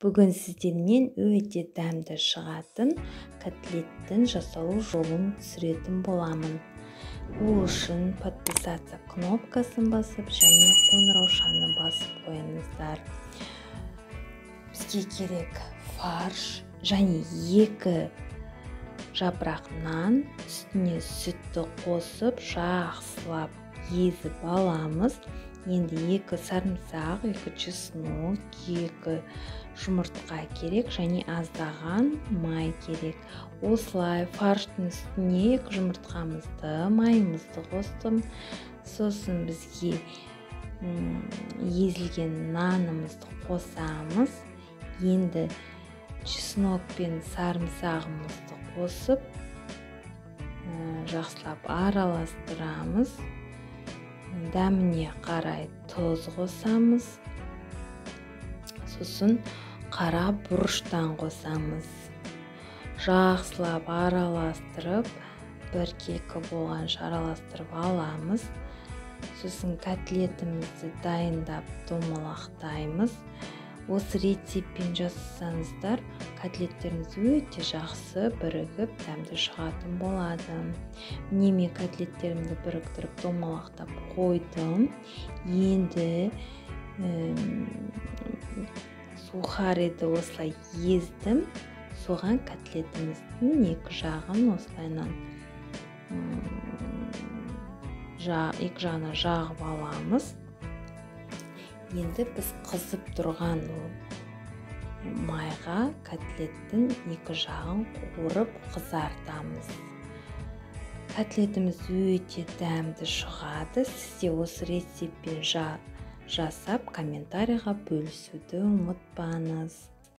Бүгін сіздермен өте дәмді шығатын котлеттің жасалу жолын түсіретін боламын. Ол үшін подписаться кнопкасын басып және қоңыраушаны басып қойыңыздар. Бізге керек фарш және 2 жапырақ нан, үстіне сүтті қосып жақсылап езіп аламыз. Енді 2 сарымсақ, 2 чеснок, 2 жұмыртқа керек және аздаған май керек. Осылай фарштың үстіне 2 жұмыртқамызды, майымызды қостым. Сосын бізге езілген нанымызды қосамыз. Енді чеснок пен сарымсағымызды қосып, жақсылап араластырамыз. Дәміне қарай тұз қосамыз. Сосын қара бұрыштан қосамыз. Жақсылап араластырып, 1-2 болғанша араластырып аламыз. Сосын котлетімізді дайындап домалақтаймыз. Осы рецеппен жасасаңыздар, котлеттеріңіз өте жақсы бірігіп, дәмді шығатын болады. Міне мен котлеттерімді біріктіріп домалақтап қойдым. Енді сухариді осылай ездім. Соған котлетіміздің 2 жағын осылайынан екі жағына жағып аламыз. Енді біз қызып тұрған майға котлеттің 2 жағын қуырып қызартамыз. Котлетіміз өте дәмді шығады. Сізде осы рецеппен жасап комментарийға бөлісуді ұмытпаңыз.